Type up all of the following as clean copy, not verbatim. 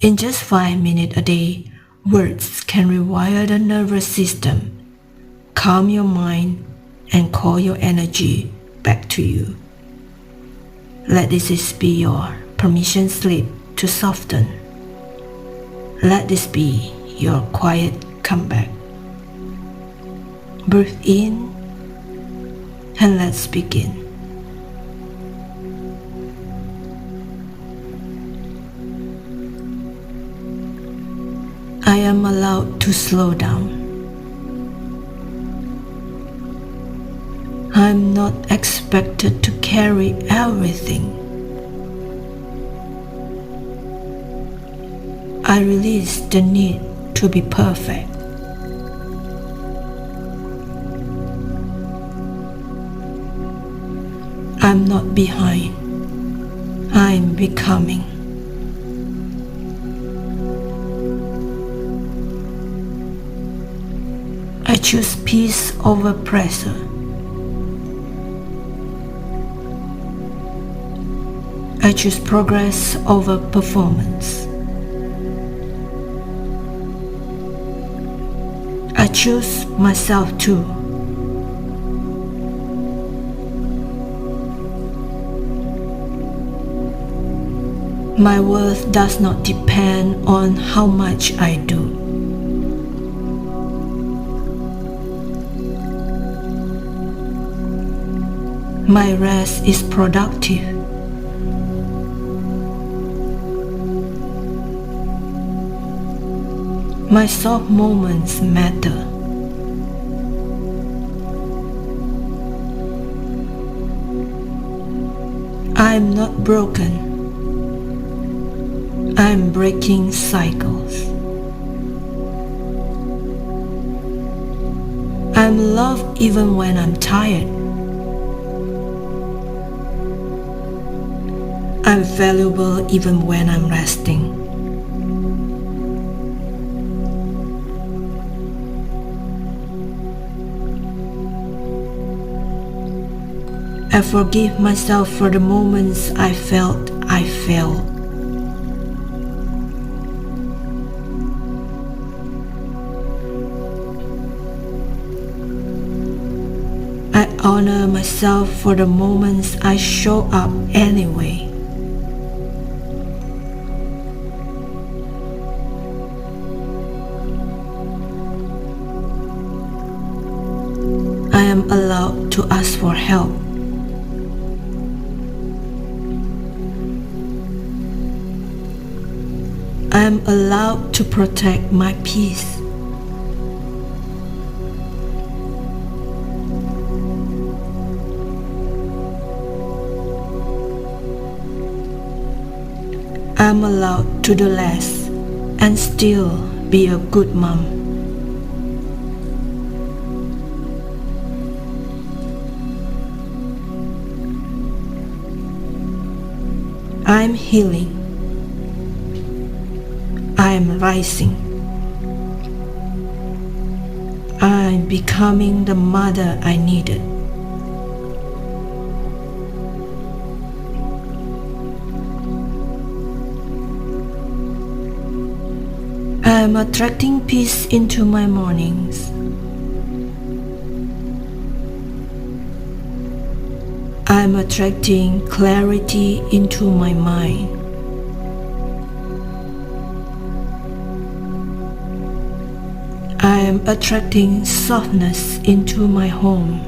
In just 5 minutes a day, words can rewire the nervous system, calm your mind, and call your energy back to you. Let this be your permission slip to soften. Let this be your quiet comeback. Breathe in and let's begin. I am allowed to slow down. I am not expected to carry everything. I release the need to be perfect. I'm not behind. I'm becoming. I choose peace over pressure. I choose progress over performance. I choose myself too. My worth does not depend on how much I do. My rest is productive. My soft moments matter. I am not broken. I am breaking cycles. I am loved even when I'm tired. I'm valuable even when I'm resting. I forgive myself for the moments I felt I failed. I honor myself for the moments I show up anyway. I am allowed to ask for help. I am allowed to protect my peace. I am allowed to do less and still be a good mom. I am healing. I am rising. I am becoming the mother I needed. I am attracting peace into my mornings. I am attracting clarity into my mind. I am attracting softness into my home.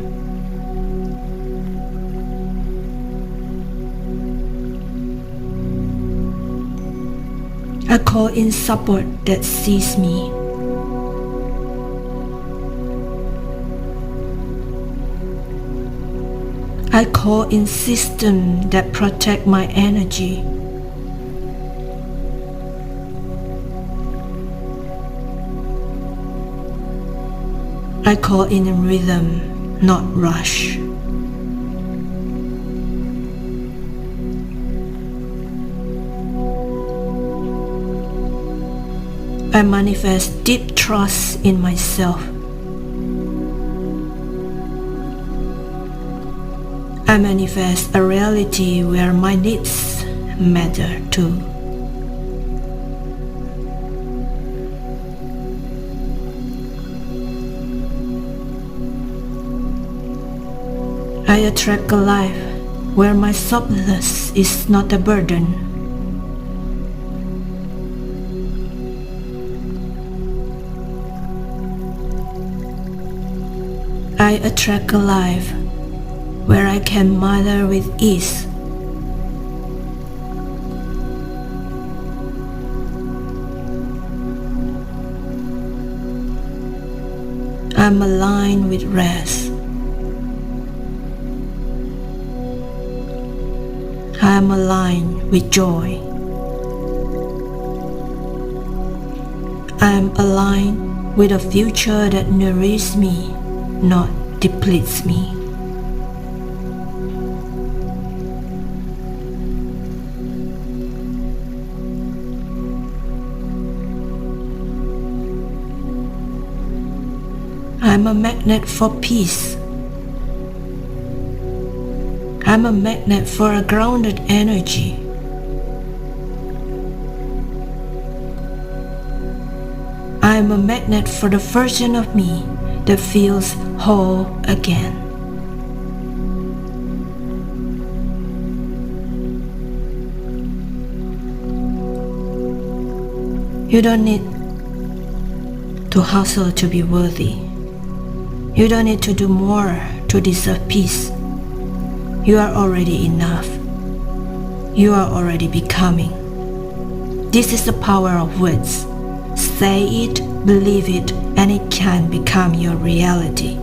I call in support that sees me. I call in systems that protect my energy. I call in a rhythm, not rush. I manifest deep trust in myself. I manifest a reality where my needs matter too. I attract a life where my softness is not a burden. I attract a life where I can mother with ease. I'm aligned with rest. I'm aligned with joy. I'm aligned with a future that nourishes me, not depletes me. I'm a magnet for peace. I'm a magnet for a grounded energy. I'm a magnet for the version of me that feels whole again. You don't need to hustle to be worthy. You don't need to do more to deserve peace. You are already enough. You are already becoming. This is the power of words. Say it, believe it, and it can become your reality.